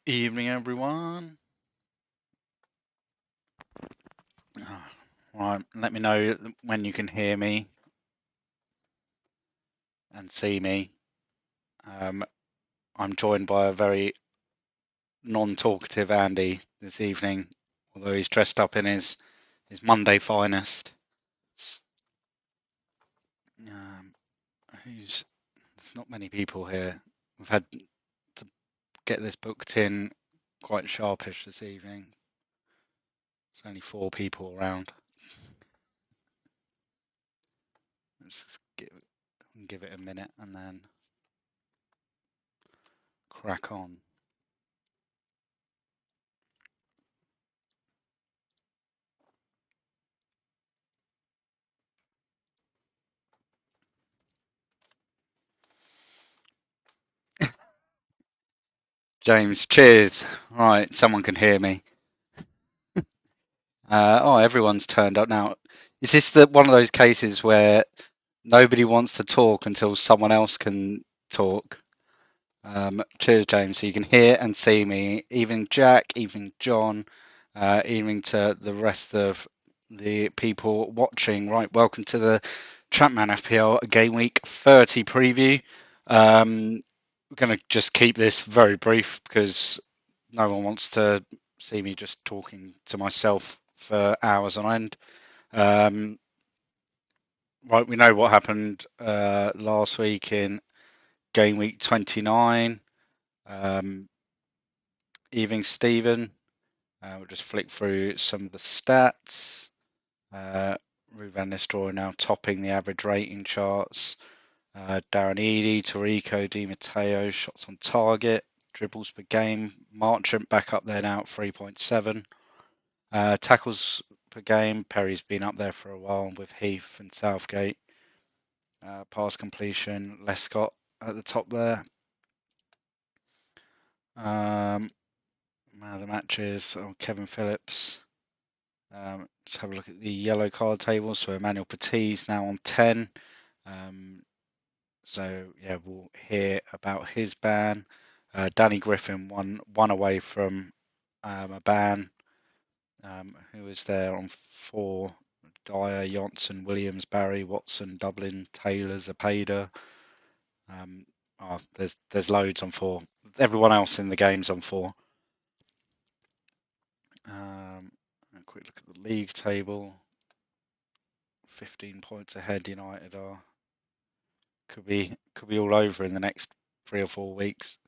Evening, everyone. Right, let me know when you can hear me and see me. I'm joined by a very non-talkative Andy this evening, although he's dressed up in his Monday finest. There's not many people here. We've had to get this booked in quite sharpish this evening. There's only 4 people around. Let's just give it a minute and then crack on. James, cheers. Right, someone can hear me. Everyone's turned up now. Is this one of those cases where nobody wants to talk until someone else can talk? Cheers, James. So you can hear and see me. Evening, Jack. Evening, John. Evening to the rest of the people watching. Right, welcome to the ChampMan FPL Gameweek 30 preview. We're going to just keep this very brief because no one wants to see me just talking to myself for hours on end. Right, we know what happened last week in game week 29. Evening, Stephen. We'll just flick through some of the stats. Rue Van Nisteroy now topping the average rating charts. Darren Eady, Tarico, Di Matteo, shots on target, dribbles per game. Marchant back up there now at 3.7. Tackles per game, Perry's been up there for a while with Heath and Southgate. Pass completion, Lescott at the top there. Man of the matches, Kevin Phillips. Let's have a look at the yellow card table. So Emmanuel Petit's now on 10. So yeah, we'll hear about his ban. Danny Griffin one away from a ban. Who was there on 4? Dyer, Johnson, Williams, Barry, Watson, Dublin, Taylor, Zapata. There's loads on 4. Everyone else in the game's on 4. A quick look at the league table. 15 points ahead. United are could be all over in the next 3 or 4 weeks.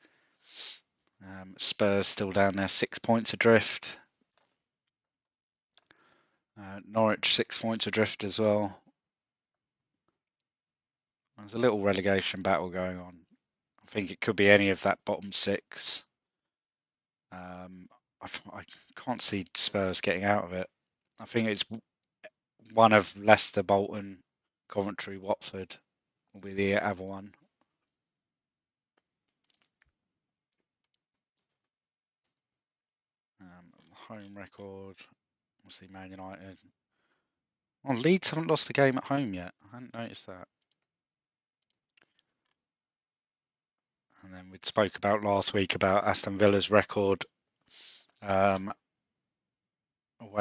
Spurs still down there, 6 points adrift. Norwich 6 points adrift as well. There's a little relegation battle going on. I think it could be any of that bottom 6. I can't see Spurs getting out of it. I think it's one of Leicester, Bolton, Coventry, Watford will be the other one. Home record, obviously Man United. Well, Leeds haven't lost a game at home yet. I hadn't noticed that. And then we spoke about last week about Aston Villa's record away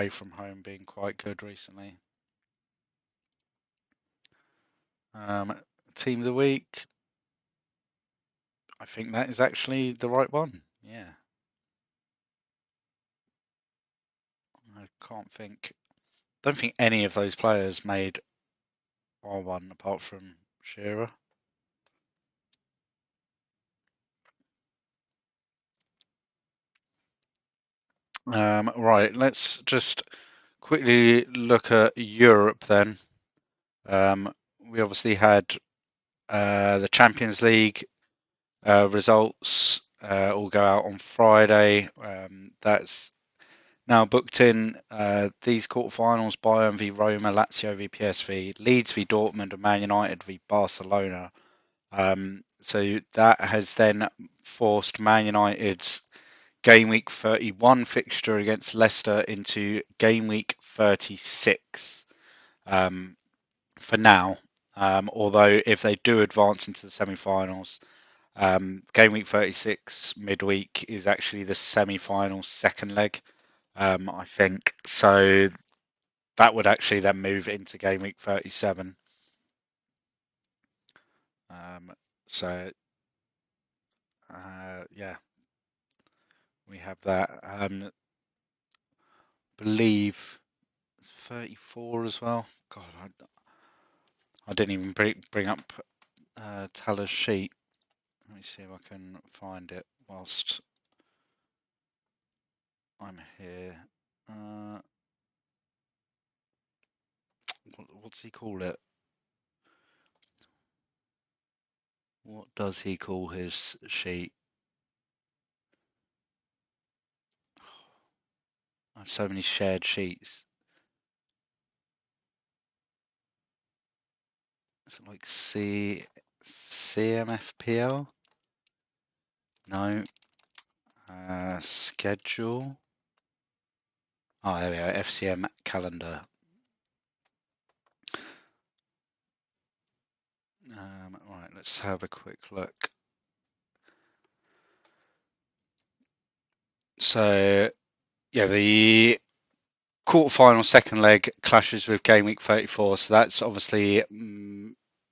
from home being quite good recently. Team of the week. I think that is actually the right one. Yeah. I don't think any of those players made R1 apart from Shearer. Right, let's just quickly look at Europe then. We obviously had the Champions League results all go out on Friday. That's now booked in. These quarterfinals: Bayern v Roma, Lazio v PSV, Leeds v Dortmund, and Man United v Barcelona. So that has then forced Man United's Game Week 31 fixture against Leicester into Game Week 36 for now. Although if they do advance into the semi-finals, Game week 36 midweek is actually the semi-final second leg, I think. So that would actually then move into game week 37. So yeah, we have that. Believe it's 34 as well. God, I didn't even bring up Taller's sheet. Let me see if I can find it whilst I'm here. What's he call it? What does he call his sheet? I have so many shared sheets. Is it like CMFPL? No. Schedule. Oh, there we go. FCM calendar. Right, let's have a quick look. So, yeah, the quarterfinal second leg clashes with game week 34. So that's obviously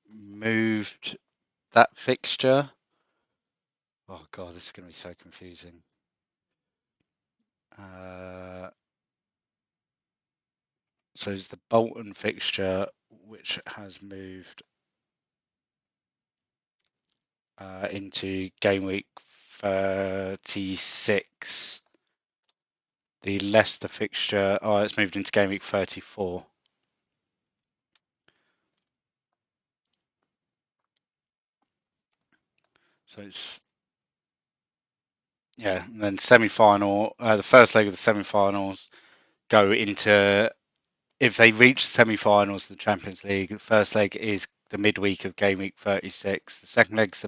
moved that fixture. Oh God, this is going to be so confusing. So it's the Bolton fixture, which has moved into game week 36. The Leicester fixture, it's moved into game week 34. So it's, yeah, and then semi-final, the first leg of the semi-finals go into, if they reach the semi-finals of the Champions League, the first leg is the midweek of game week 36. The second leg is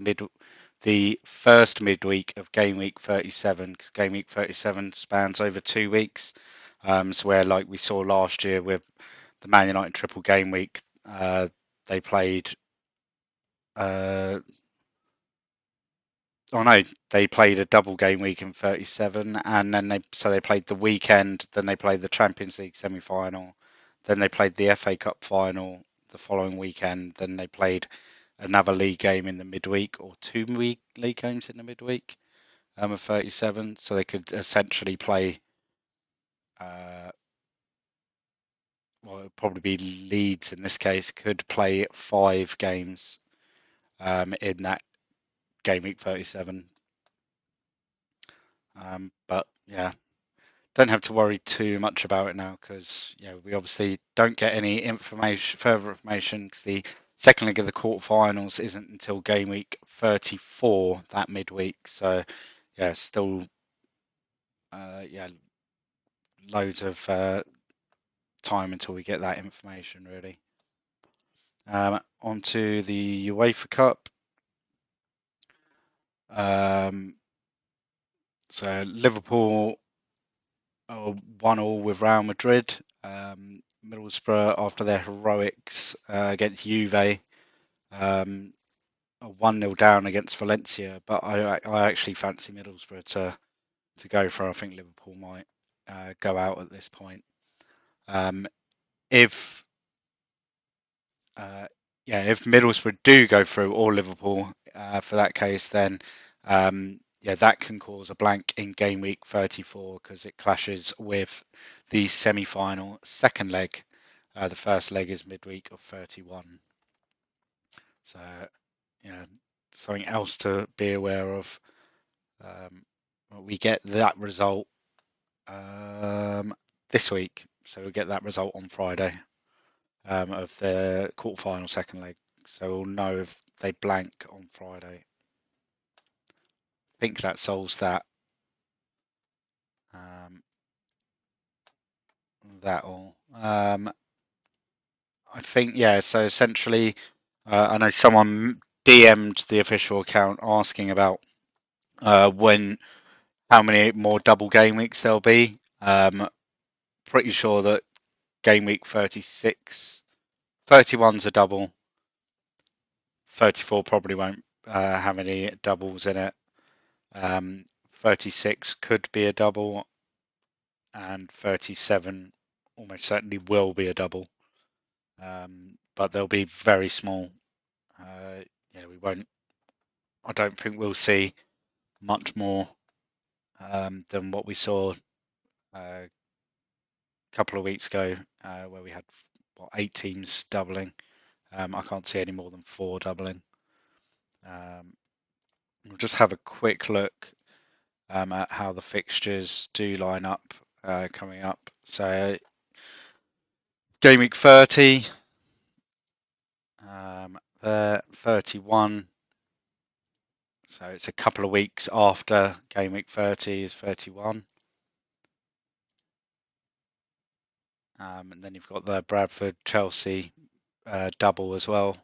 the first midweek of game week 37, because game week 37 spans over 2 weeks. So where, like we saw last year with the Man United triple game week, they played. They played a double game week in 37, and then they played the weekend. Then they played the Champions League semi-final. Then they played the FA Cup final the following weekend. Then they played another league game in the midweek, or two league games in the midweek of 37. So they could essentially play. Well, it would probably be Leeds in this case, could play 5 games in that game week 37. But yeah, don't have to worry too much about it now, because we obviously don't get any further information, because the second leg of the quarterfinals isn't until game week 34 that midweek. So yeah, still loads of time until we get that information really. Onto the UEFA Cup. So Liverpool 1-1 with Real Madrid. Middlesbrough, after their heroics against Juve, 1-0 down against Valencia. But I actually fancy Middlesbrough to go for. I think Liverpool might go out at this point. If Middlesbrough do go through, or Liverpool for that case, then that can cause a blank in game week 34, because it clashes with the semi-final second leg. The first leg is midweek of 31. So something else to be aware of. We get that result this week, so we'll get that result on Friday of the quarterfinal second leg. So we'll know if they blank on Friday. I think that solves that. That all. I think, yeah. So essentially, I know someone DM'd the official account asking about how many more double game weeks there'll be. Pretty sure that game week 36, 31's a double. 34 probably won't how many doubles in it. 36 could be a double, and 37 almost certainly will be a double. But they'll be very small. We won't. I don't think we'll see much more than what we saw a couple of weeks ago, where we had 8 teams doubling. I can't see any more than 4 doubling. We'll just have a quick look at how the fixtures do line up coming up. So, Gameweek 30, there 31. So it's a couple of weeks after Gameweek 30 is 31. And then you've got the Bradford Chelsea double as well.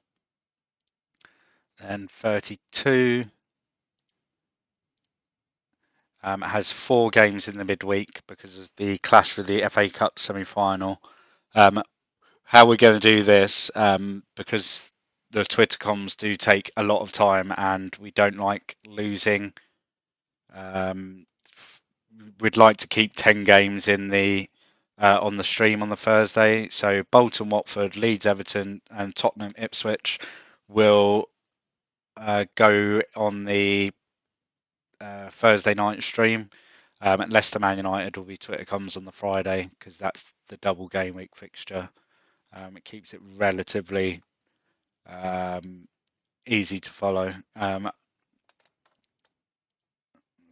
Then 32 has 4 games in the midweek because of the clash with the FA Cup semi-final. How we're going to do this, because the Twitter comms do take a lot of time and we don't like losing. We'd like to keep 10 games in the on the stream on the Thursday. So Bolton, Watford, Leeds, Everton, and Tottenham, Ipswich will go on the Thursday night stream. Leicester, Man United will be Twitter comms on the Friday because that's the double game week fixture. It keeps it relatively easy to follow.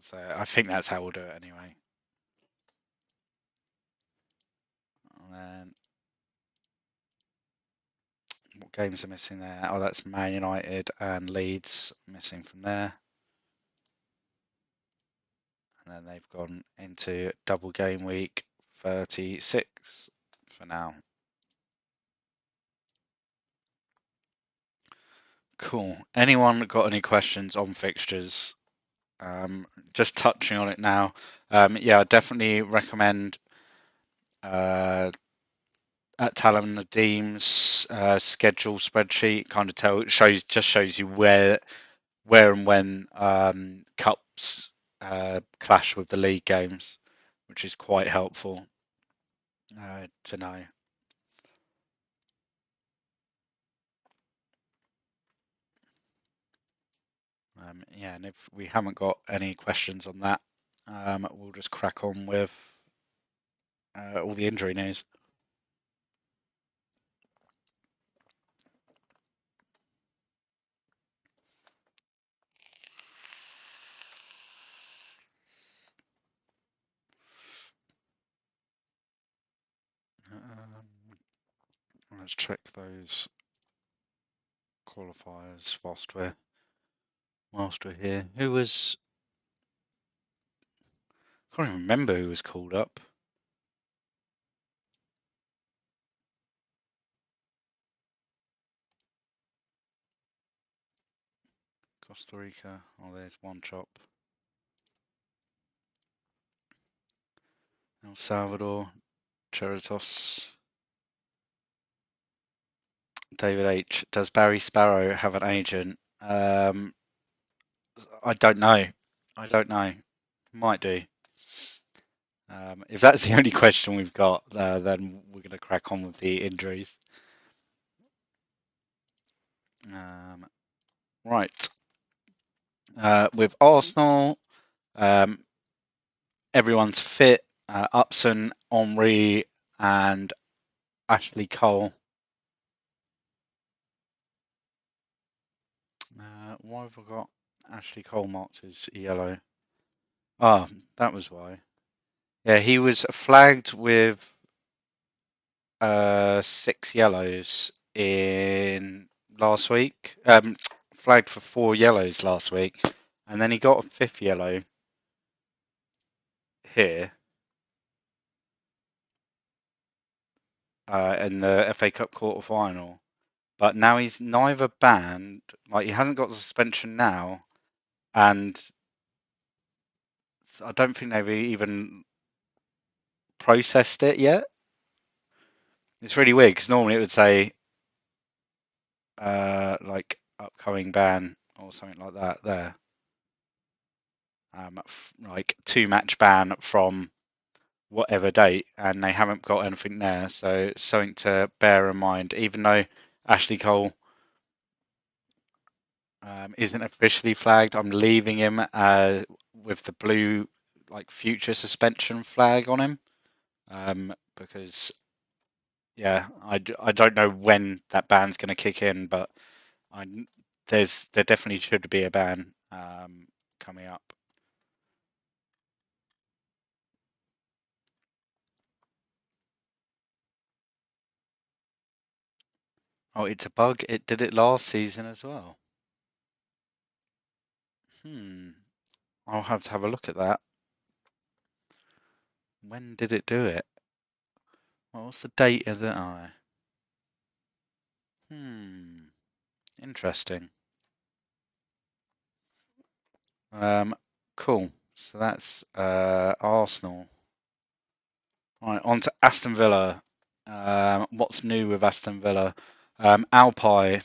So I think that's how we'll do it anyway. And then what games are missing there? Oh, that's Man United and Leeds missing from there. And then they've gone into double game week 36 for now. Cool. Anyone got any questions on fixtures? Just touching on it now. Yeah, I definitely recommend at Talon Nadim's schedule spreadsheet. Kind of shows you where and when cups clash with the league games, which is quite helpful to know. Yeah, and if we haven't got any questions on that, we'll just crack on with all the injury news. Let's check those qualifiers whilst we're here. Who was? I can't even remember who was called up. Costa Rica. Oh, there's one chop. El Salvador. Cheritos. David H. Does Barry Sparrow have an agent? I don't know. Might do. If that's the only question we've got, then we're going to crack on with the injuries. Right. With Arsenal, everyone's fit. Upson, Henry, and Ashley Cole. Why have I got Ashley Cole marked as yellow? Ah, that was why. Yeah, he was flagged with 6 yellows in last week. Flagged for 4 yellows last week, and then he got a 5th yellow here in the FA Cup quarter final. But now he's neither banned, like he hasn't got the suspension now, and I don't think they've even processed it yet. It's really weird because normally it would say like upcoming ban or something like that there. Like 2-match ban from whatever date, and they haven't got anything there. So something to bear in mind. Even though Ashley Cole isn't officially flagged, I'm leaving him with the blue like future suspension flag on him, because I don't know when that ban's going to kick in, but there definitely should be a ban coming up. Oh, it's a bug. It did it last season as well. I'll have to have a look at that. When did it do it? What was the date of the? Interesting. Cool. So that's Arsenal. Right, on to Aston Villa. What's new with Aston Villa? Alpay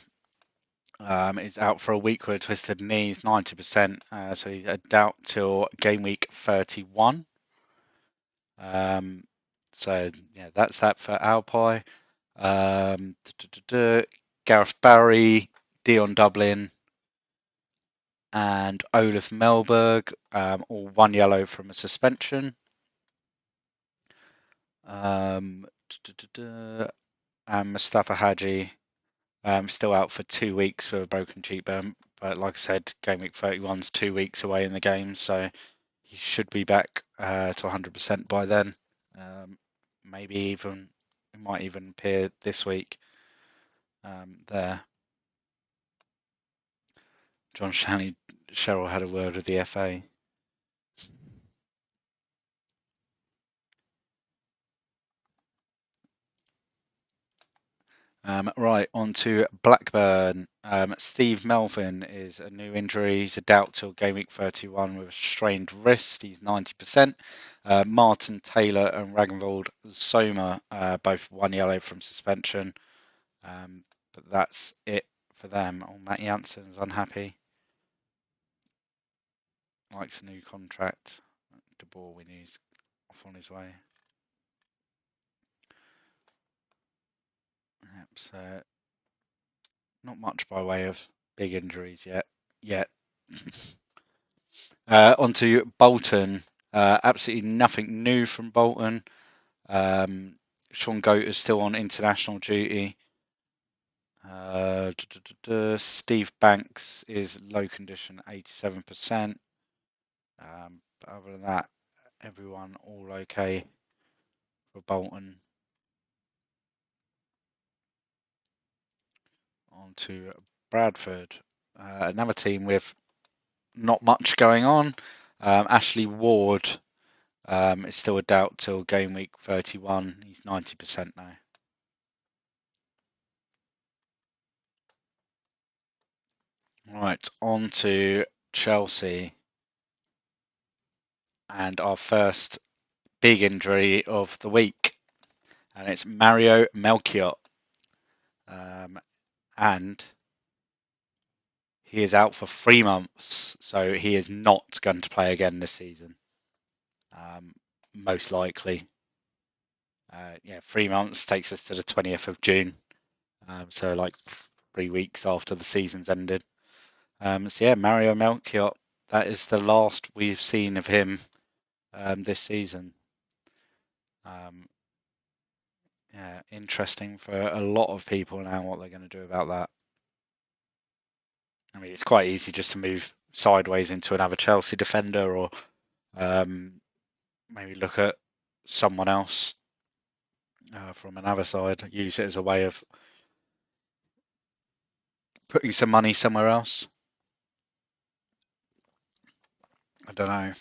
is out for a week with a twisted knees, 90%. So he's out till game week 31. So yeah, that's that for Alpay. Gareth Barry, Dion Dublin, and Olaf Melberg, all 1 yellow from a suspension. And Mustafa Hadji, still out for 2 weeks with a broken cheekbone. But like I said, game week 31's 2 weeks away in the game, so he should be back to 100% by then. Maybe even it might even appear this week. There, John Sherrill had a word with the FA. Right, on to Blackburn. Steve Melvin is a new injury. He's a doubt till game week 31 with a strained wrist. He's 90%. Martin Taylor and Ragnvald Soma, both 1 yellow from suspension. But that's it for them. Oh, Matt Jansen's unhappy. Likes a new contract. De Boer, we need off on his way. Yep, so not much by way of big injuries yet. Onto Bolton. Absolutely nothing new from Bolton. Sean Goat is still on international duty. Steve Banks is low condition, 87%. But other than that, everyone all okay for Bolton. On to Bradford. Another team with not much going on. Ashley Ward is still a doubt till game week 31. He's 90% now. Right, on to Chelsea. And our first big injury of the week. And it's Mario Melchiot. And he is out for 3 months. So he is not going to play again this season. Most likely. 3 months takes us to the 20th of June. So like 3 weeks after the season's ended. So yeah, Mario Melchiot, that is the last we've seen of him this season. Yeah, interesting for a lot of people now what they're going to do about that. I mean, it's quite easy just to move sideways into another Chelsea defender, or maybe look at someone else from another side, use it as a way of putting some money somewhere else. I don't know.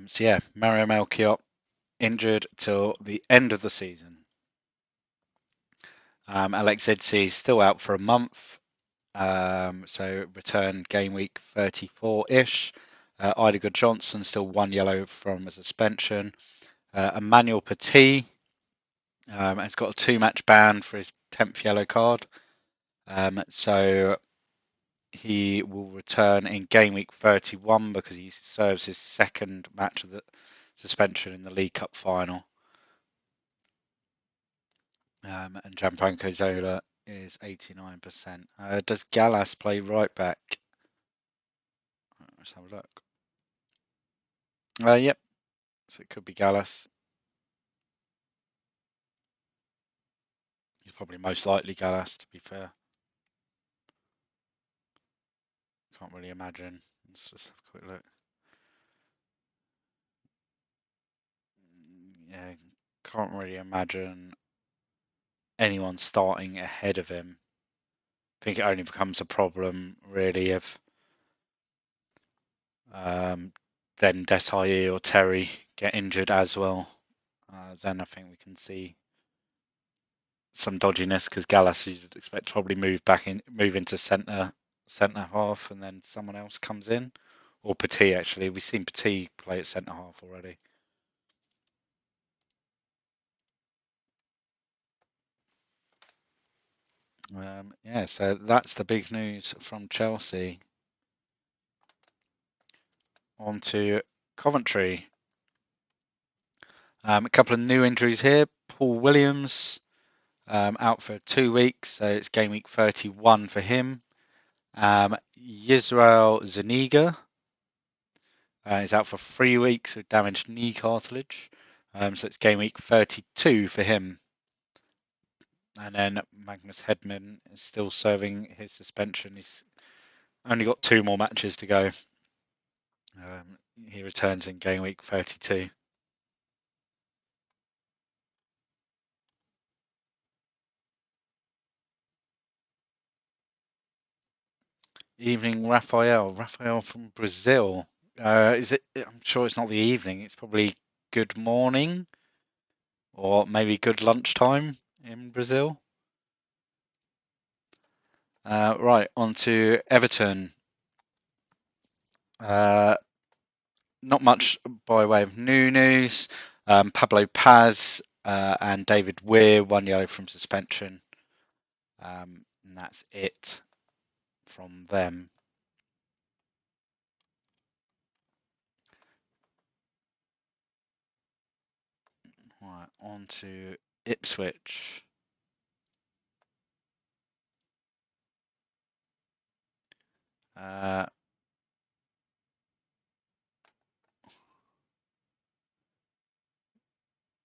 So yeah, Mario Melchiot injured till the end of the season. Alex Zidsi still out for a month, so return game week 34-ish. Idiger Johnson still 1 yellow from a suspension. Emmanuel Petit has got a 2-match ban for his 10th yellow card. So he will return in game week 31 because he serves his second match of the suspension in the League Cup final. And Gianfranco Zola is 89%. Does Gallas play right back? Let's have a look. Yep. So it could be Gallas. He's probably most likely Gallas, to be fair. Can't really imagine. Let's just have a quick look. Yeah, can't really imagine anyone starting ahead of him. I think it only becomes a problem really if then Desai or Terry get injured as well. Then I think we can see some dodginess because Gallas you'd expect to probably move into centre half, and then someone else comes in, or Petit actually. We've seen Petit play at centre half already. Yeah, so that's the big news from Chelsea. On to Coventry. A couple of new injuries here. Paul Williams out for 2 weeks, so it's game week 31 for him. Yisrael Zuniga is out for 3 weeks with damaged knee cartilage, so it's game week 32 for him. And then Magnus Hedman is still serving his suspension. He's only got 2 more matches to go. He returns in game week 32. Evening, Rafael. Rafael from Brazil. Is it? I'm sure it's not the evening. It's probably good morning, or maybe good lunchtime in Brazil. Right, on to Everton. Not much by way of new news. Pablo Paz and David Weir, 1 yellow from suspension. And that's it from them. Right, on to Ipswich.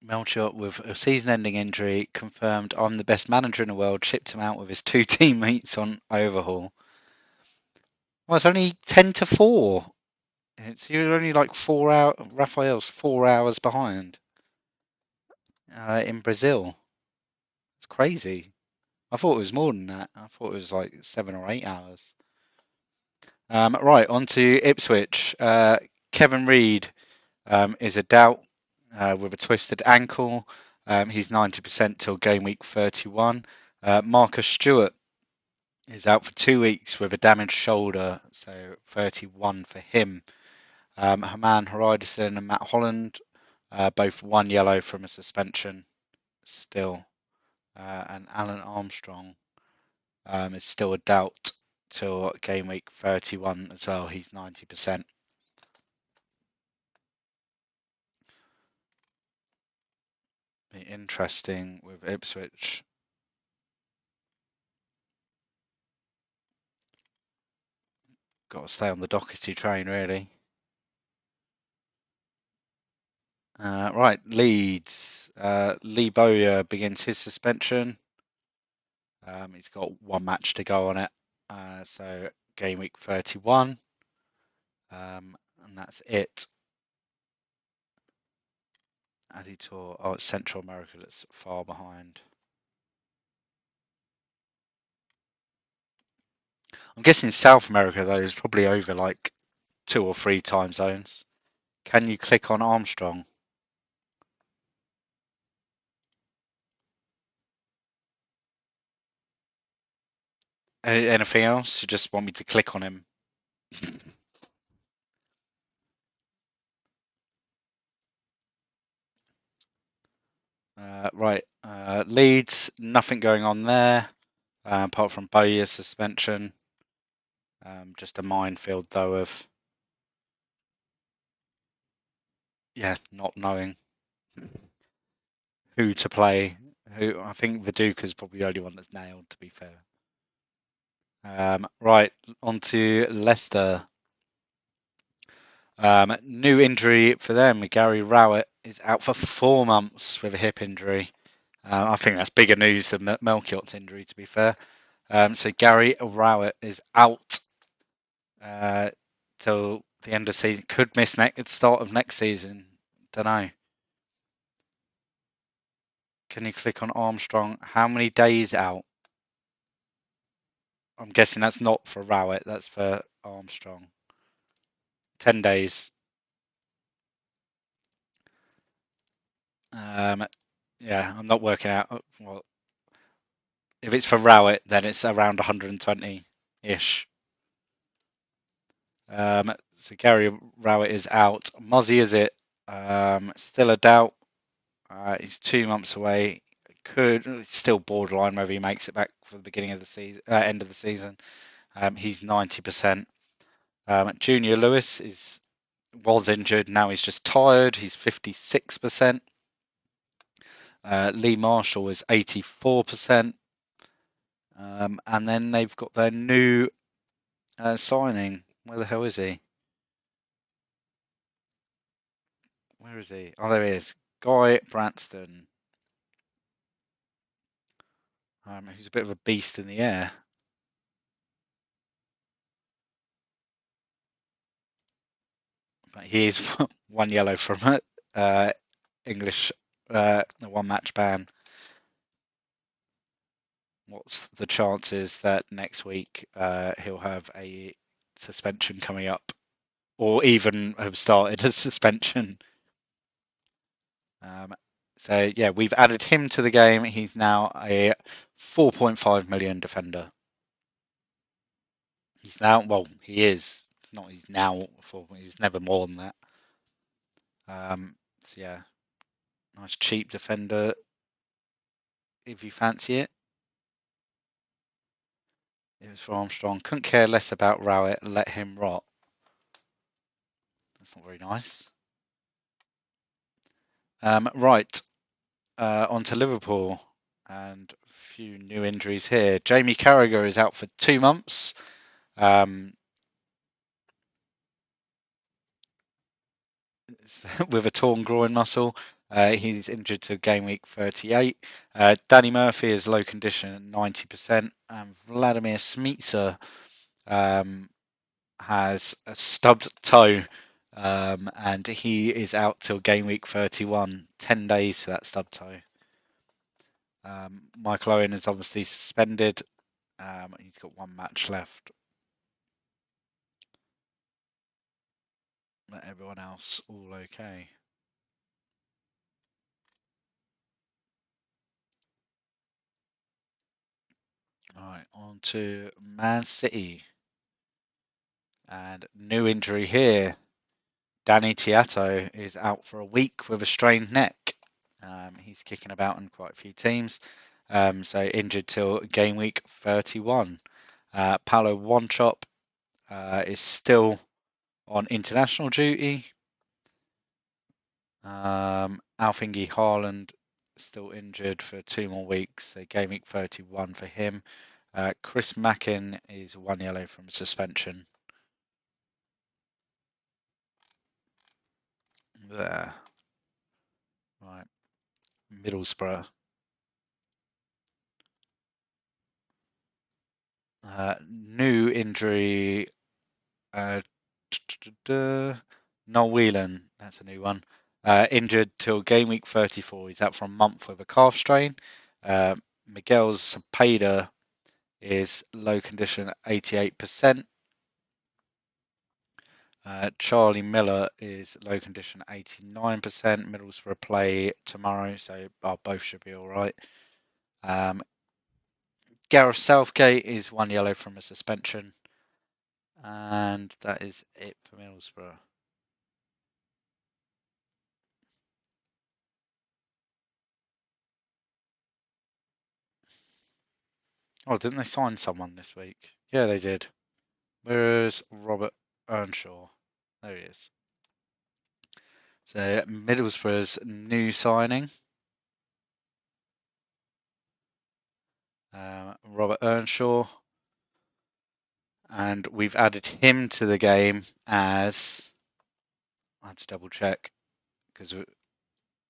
Melchiot with a season-ending injury confirmed I'm the best manager in the world, shipped him out with his 2 teammates on overhaul. Well, it's only 10-4. You're only like 4 hours. Rafael's 4 hours behind in Brazil. It's crazy. I thought it was more than that. I thought it was like 7 or 8 hours. Right, on to Ipswich. Kevin Reid is a doubt with a twisted ankle. He's 90% till game week 31. Marcus Stewart is out for 2 weeks with a damaged shoulder, so 31 for him. Herman Haridason and Matt Holland, both 1 yellow from a suspension still. And Alan Armstrong is still a doubt till game week 31 as well. He's 90%. Be interesting with Ipswich. Got to stay on the Doherty train, really. Right, Leeds. Lee Bowyer begins his suspension. He's got 1 match to go on it. So game week 31. And that's it. Editor. Oh, it's Central America that's far behind. I'm guessing South America, though, is probably over like 2 or 3 time zones. Can you click on Armstrong? Anything else? You just want me to click on him? Right. Leeds, nothing going on there apart from Bowyer's suspension. Just a minefield, though, of not knowing who to play. Who I think Viduka's probably the only one that's nailed, to be fair. Right, on to Leicester. New injury for them. Gary Rowett is out for 4 months with a hip injury. I think that's bigger news than Melchiot's injury, to be fair. So Gary Rowett is out till the end of the season. Could miss start of next season. Don't know. Can you click on Armstrong? How many days out? I'm guessing that's not for Rowett. That's for Armstrong. 10 days. Yeah, I'm not working out. Well, if it's for Rowett, then it's around 120-ish. So Gary Rowett is out. Mozzie, is it? Still a doubt. He's 2 months away. It's still borderline whether he makes it back for the beginning of the season, end of the season. He's 90%. Junior Lewis was injured. Now he's just tired. He's 56%. Lee Marshall is 84%. And then they've got their new signing. Where the hell is he? Where is he? Oh, there he is. Guy Branston. Who's a bit of a beast in the air. But he is 1 yellow from English, the 1-match ban. What's the chances that next week he'll have a suspension coming up, or even have started a suspension? So yeah, we've added him to the game. He's now a 4.5 million defender. He's now, well, he is. Not he's now, he's never more than that. So yeah, nice cheap defender if you fancy it. It was for Armstrong. Couldn't care less about Rowett. Let him rot. That's not very nice. Right, on to Liverpool. And a few new injuries here. Jamie Carragher is out for 2 months. With a torn groin muscle. He's injured to game week 38. Danny Murphy is low condition, 90%. And Vladimir Smica has a stubbed toe, and he is out till game week 31. 10 days for that stubbed toe. Michael Owen is obviously suspended. He's got 1 match left. But everyone else all okay. All right, on to Man City. And new injury here. Danny Tiato is out for a week with a strained neck. He's kicking about in quite a few teams. So injured till game week 31. Paulo Wanchop is still on international duty. Alfingi Haaland still injured for 2 more weeks. So game week 31 for him. Chris Mackin is 1 yellow from suspension. There. Right. Middlesbrough. New injury. Noel Whelan, that's a new one. Injured till game week 34. He's out for a month with a calf strain. Miguel Cepeda is low condition at 88%. Charlie Miller is low condition at 89%. Middlesbrough play tomorrow, so both should be all right. Gareth Southgate is 1 yellow from a suspension. And that is it for Middlesbrough. Oh, didn't they sign someone this week? Yeah, they did. Where's Robert Earnshaw? There he is. So Middlesbrough's new signing, Robert Earnshaw, and we've added him to the game as, I had to double check because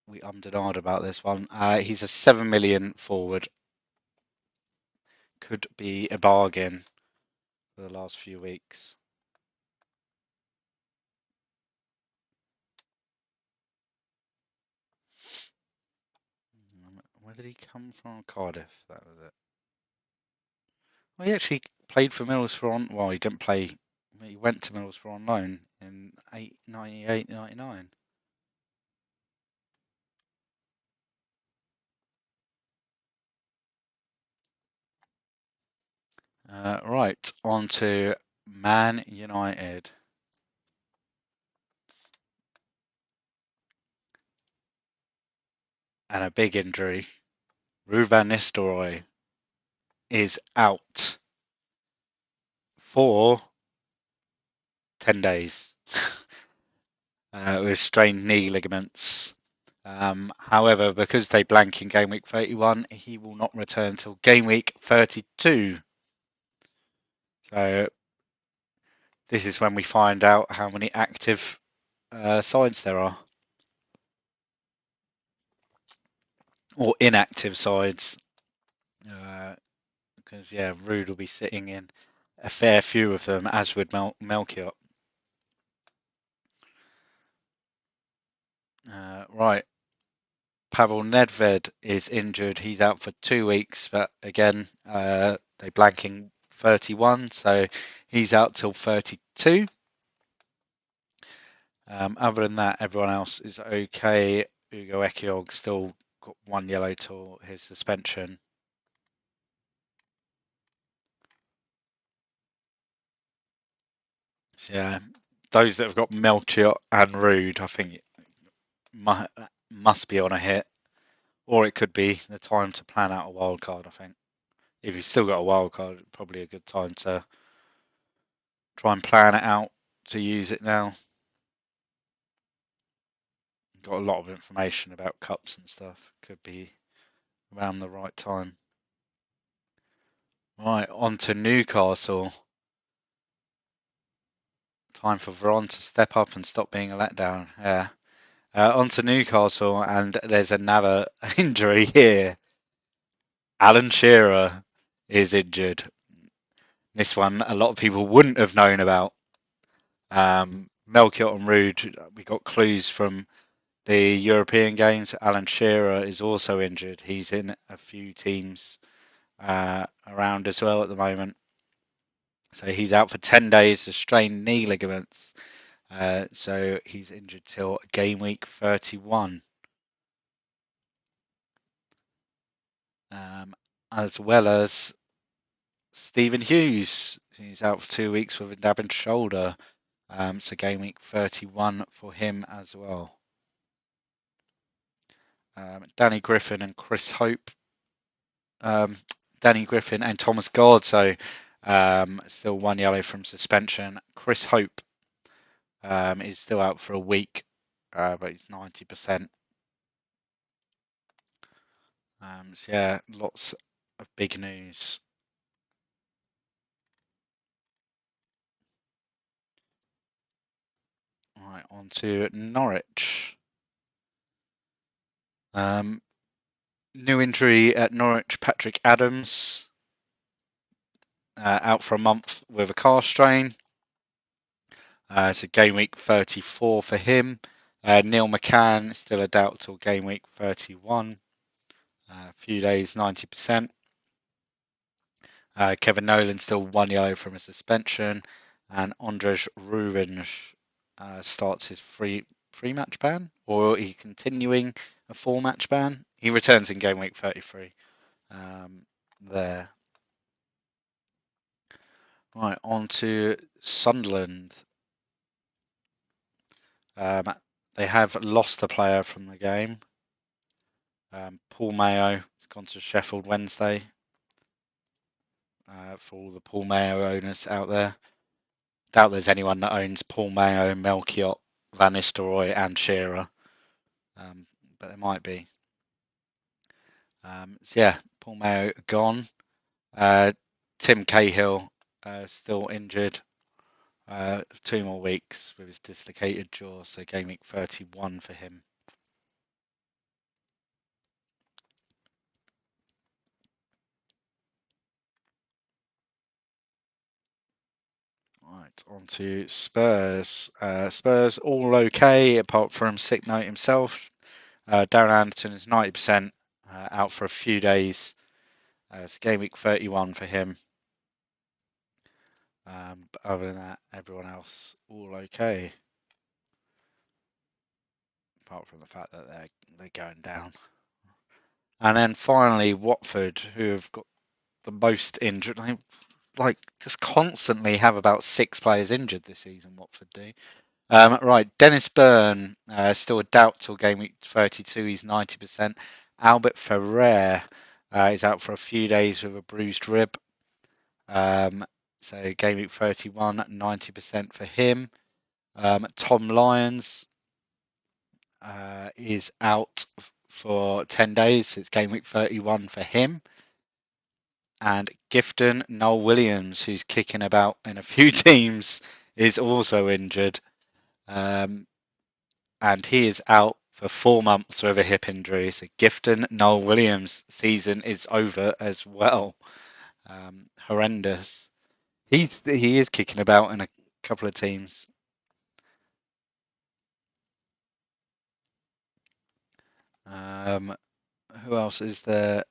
we ummed about this one. He's a 7 million forward. Could be a bargain for the last few weeks. Where did he come from? Cardiff, that was it. Well, he actually played for Middlesbrough well, he didn't play. He went to Middlesbrough on loan in 98, 99. Right, on to Man United. And a big injury. Rue Van Nisteroy is out for 10 days with strained knee ligaments. However, because they blank in game week 31, he will not return until game week 32. So this is when we find out how many active sides there are. Or inactive sides. Because, Ruud will be sitting in a fair few of them, as would Melchiot. Right. Pavel Nedved is injured. He's out for 2 weeks, but again, they blanking 31, so he's out till 32. Other than that, everyone else is okay. Ugo Ekiog still got 1 yellow till his suspension. So, yeah, those that have got Melchiot and Ruud, I think must be on a hit, or it could be the time to plan out a wild card. I think if you've still got a wild card, probably a good time to try and plan it out to use it now. Got a lot of information about cups and stuff. Could be around the right time. Right, on to Newcastle. Time for Veron to step up and stop being a letdown. Yeah. On to Newcastle, and there's another injury here. Alan Shearer is injured. This one a lot of people wouldn't have known about. Melchiot and Ruud, we got clues from the European games. Alan Shearer is also injured. He's in a few teams around as well at the moment. So he's out for 10 days of strained knee ligaments. So he's injured till game week 31. As well as Stephen Hughes, who's out for 2 weeks with a damaged shoulder. So game week 31 for him as well. Danny Griffin and Chris Hope. Danny Griffin and Thomas Gard, so still 1 yellow from suspension. Chris Hope is still out for a week, but he's 90%. So yeah, lots of big news. All right, on to Norwich. New injury at Norwich, Patrick Adams, out for a month with a calf strain. So game week 34 for him. Neil McCann, still a doubt till game week 31. A few days, 90%. Kevin Nolan still 1 yellow from a suspension. And Andrzej Rubin starts his free match ban, or are he continuing a 4-match ban? He returns in game week 33. There. Right, on to Sunderland. They have lost a player from the game. Paul Mayo has gone to Sheffield Wednesday. For all the Paul Mayo owners out there. doubt there's anyone that owns Paul Mayo, Melchiot, Van Nistelooy, and Shearer, but there might be. So yeah, Paul Mayo gone. Tim Cahill still injured. 2 more weeks with his dislocated jaw, so game week 31 for him. Right, on to Spurs. Spurs all okay, apart from sick note himself. Darren Anderton is 90% out for a few days. It's game week 31 for him. But other than that, everyone else all okay. Apart from the fact that they're going down. And then finally, Watford, who have got the most injured. Like just constantly have about 6 players injured this season. Watford do. Right, Dennis Byrne still a doubt till game week 32. He's 90%. Albert Ferrer is out for a few days with a bruised rib. So game week 31, 90% for him. Tom Lyons is out for 10 days. It's game week 31 for him. And Gifton Noel Williams, who's kicking about in a few teams, is also injured. And he is out for 4 months with a hip injury. So Gifton Noel Williams' season is over as well. Horrendous. He is kicking about in a couple of teams. Who else is there?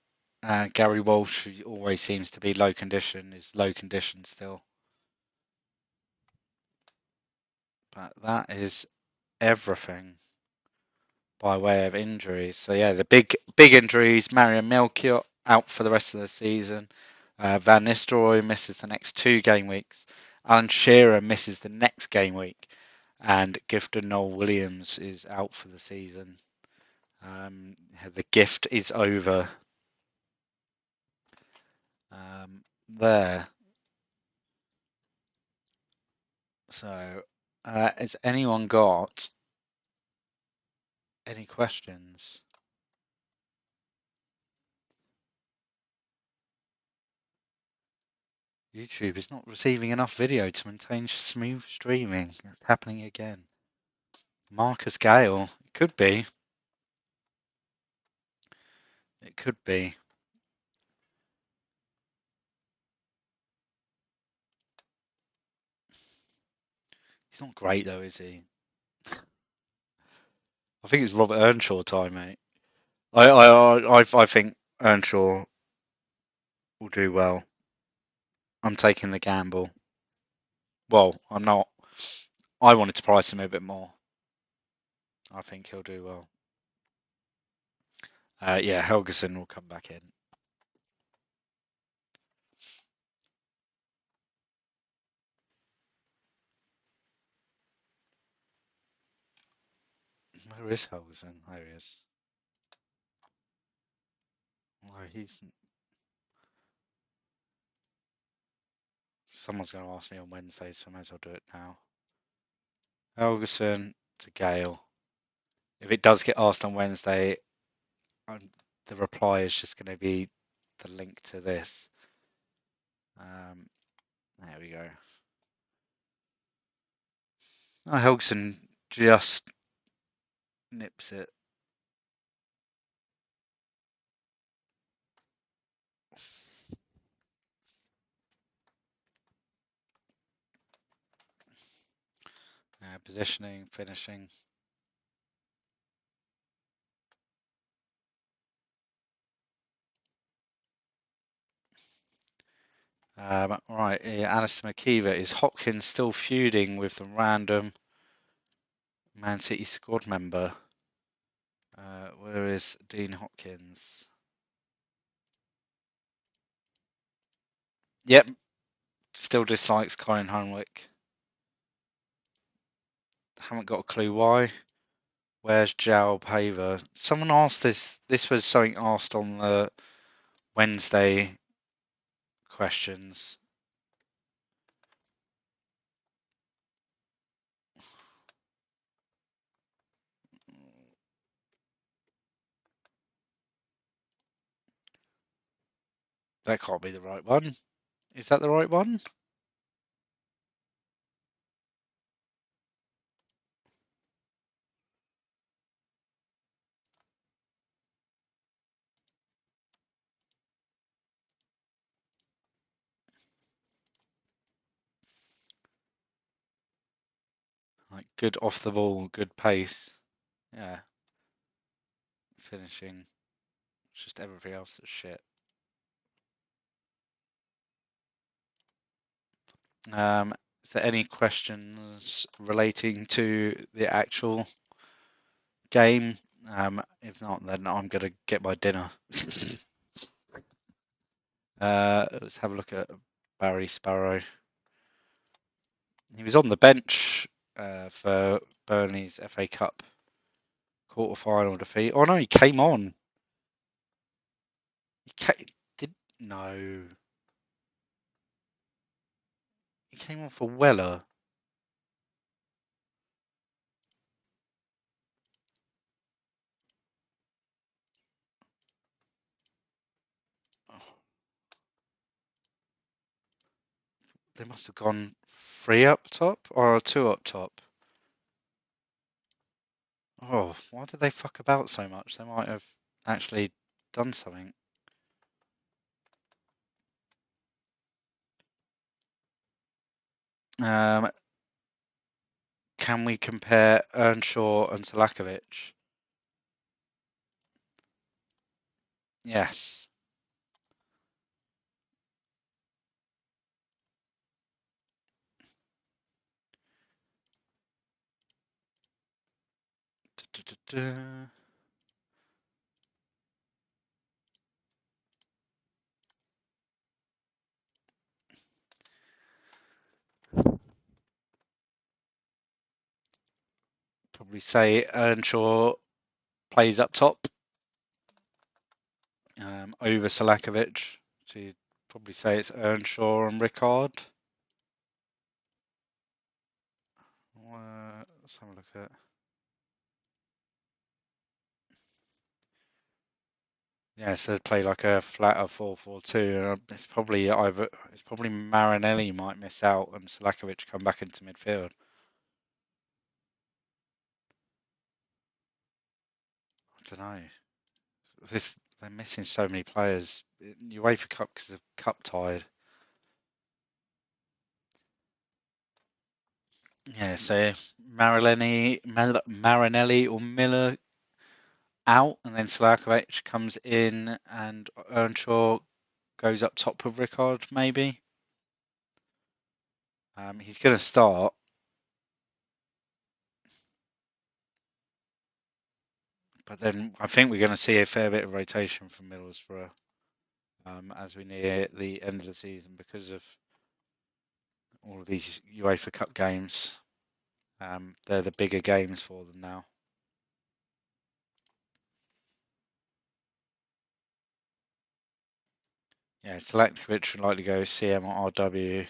Gary Walsh, who always seems to be low condition, is low condition still. But that is everything by way of injuries. So yeah, the big injuries. Mario Melchiot out for the rest of the season. Van Nistelooy misses the next 2 game weeks. Alan Shearer misses the next game week, and Gifton Noel Williams is out for the season. The gift is over. There. So, has anyone got any questions? YouTube is not receiving enough video to maintain smooth streaming. It's happening again. Marcus Gale. It could be. It could be. He's not great though, is he? I think it's Robert Earnshaw time, mate. I think Earnshaw will do well. I'm taking the gamble. Well, I'm not. I wanted to price him a bit more. I think he'll do well. Yeah, Helgeson will come back in. Where is Helgeson? There he is. Well, someone's going to ask me on Wednesday, so I may as well do it now. Helgeson to Gale. If it does get asked on Wednesday, the reply is just going to be the link to this. There we go. Oh, Helgeson just nips it. Positioning, finishing. Right, Alistair McKeever. Is Hopkins still feuding with the random Man City squad member? Where is Dean Hopkins? Yep, still dislikes Colin Hunwick. Haven't got a clue why. Where's João Paver? Someone asked this. This was something asked on the Wednesday questions. That can't be the right one. Is that the right one? Like good off the ball, good pace. Yeah. Finishing. It's just everything else that's shit. Is there any questions relating to the actual game? If not, then I'm gonna get my dinner. Let's have a look at Barry Sparrow. He was on the bench for Burnley's FA Cup quarter-final defeat. Oh no, he came on. No. He came on for Weller. Oh, they must have gone 3 up top or 2 up top. Oh, why did they fuck about so much? They might have actually done something. Can we compare Earnshaw and Selakovic? Yes. Probably say Earnshaw plays up top over Selakovic. So you'd probably say it's Earnshaw and Rickard. Let's have a look at. Yeah, so they'd play like a flatter 4-4-2. It's probably Marinelli might miss out and Selakovic come back into midfield. I don't know. They're missing so many players. UEFA Cup because of cup tied. Yeah, so Marinelli or Miller out, and then Selakovic comes in, and Earnshaw goes up top with Rickard, maybe. He's going to start. But then I think we're going to see a fair bit of rotation from Middlesbrough as we near the end of the season because of all of these UEFA Cup games. They're the bigger games for them now. Yeah, Selakovic would like to go CM or RW.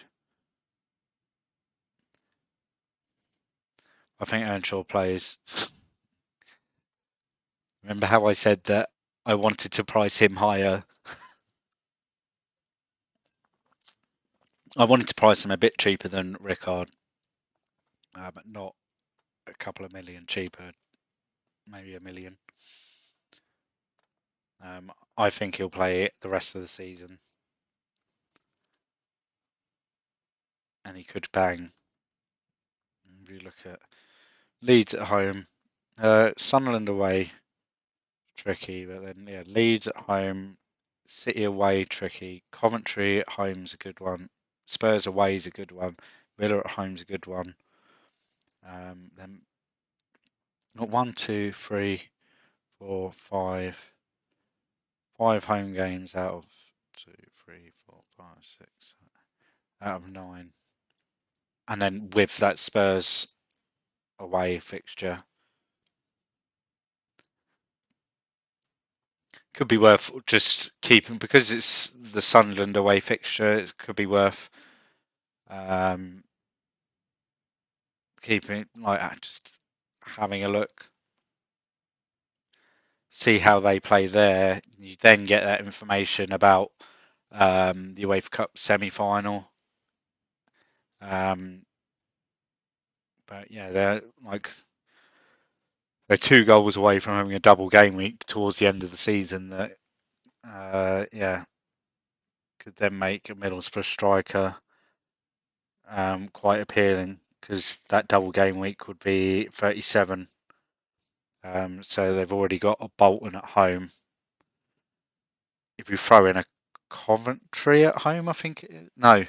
I think Earnshaw plays. Remember how I said that I wanted to price him higher? I wanted to price him a bit cheaper than Rickard, but not a couple of million cheaper, maybe $1 million. I think he'll play the rest of the season, and he could bang. If you look at Leeds at home, Sunderland away, tricky, but then yeah, Leeds at home, City away, tricky. Coventry at home's a good one. Spurs away is a good one. Villa at home's a good one. Then not 1, 2, 3, 4, 5 home games out of 2, 3, 4, 5, 6 out of 9, and then with that Spurs away fixture, could be worth just keeping because it's the Sunderland away fixture. It could be worth keeping like just having a look, see how they play there. You then get that information about the UEFA Cup semi-final. But yeah, they're 2 goals away from having a double game week towards the end of the season. That could then make a Middlesbrough striker quite appealing, because that double game week would be 37. So they've already got a Bolton at home. If you throw in a Coventry at home, I think. No,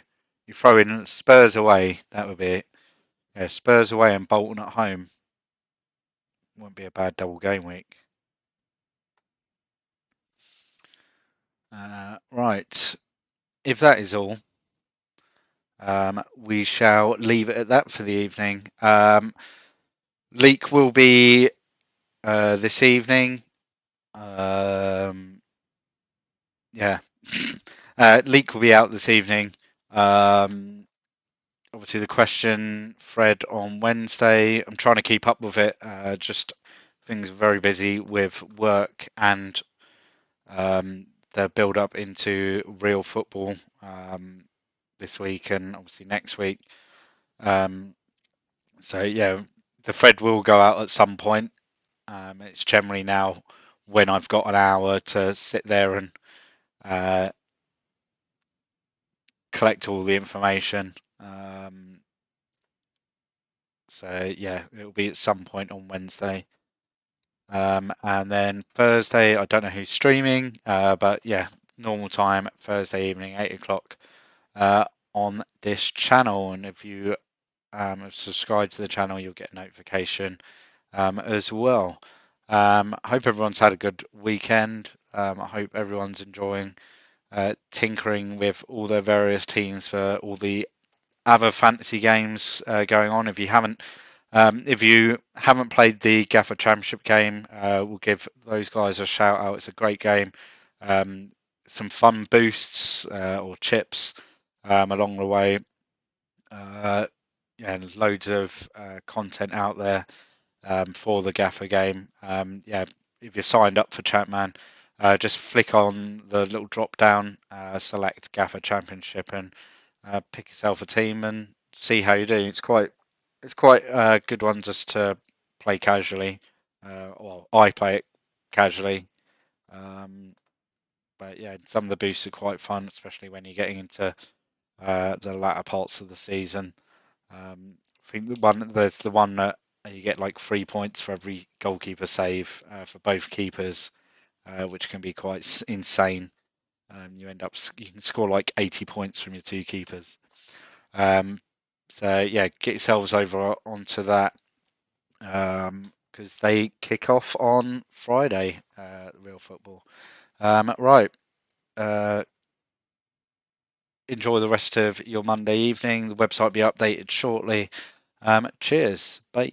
you throw in Spurs away, that would be it. Yeah, Spurs away and Bolton at home wouldn't be a bad double game week. Right. If that is all, we shall leave it at that for the evening. Leak will be this evening. Yeah. Leak will be out this evening. Obviously, the question thread on Wednesday. I'm trying to keep up with it. Just things are very busy with work and the build up into real football this week and obviously next week. So yeah, the thread will go out at some point. It's generally now when I've got an hour to sit there and collect all the information. So yeah, it'll be at some point on Wednesday. And then Thursday, I don't know who's streaming, but yeah, normal time, Thursday evening, 8 o'clock on this channel. And if you have subscribed to the channel, you'll get a notification as well. I hope everyone's had a good weekend. I hope everyone's enjoying tinkering with all their various teams for all the other fantasy games going on. If you haven't played the Gaffer Championship game, we'll give those guys a shout out. It's a great game. Some fun boosts or chips along the way. And loads of content out there for the Gaffer game. If you're signed up for ChampMan, just flick on the little drop down, select Gaffer Championship, and pick yourself a team and see how you do. It's quite a good one just to play casually. Well, I play it casually. But yeah, some of the boosts are quite fun, especially when you're getting into the latter parts of the season. I think there's the one that you get like 3 points for every goalkeeper save for both keepers, which can be quite insane. You can score like 80 points from your 2 keepers. So yeah, get yourselves over onto that because they kick off on Friday, real football. Right. Enjoy the rest of your Monday evening. The website will be updated shortly. Cheers. Bye.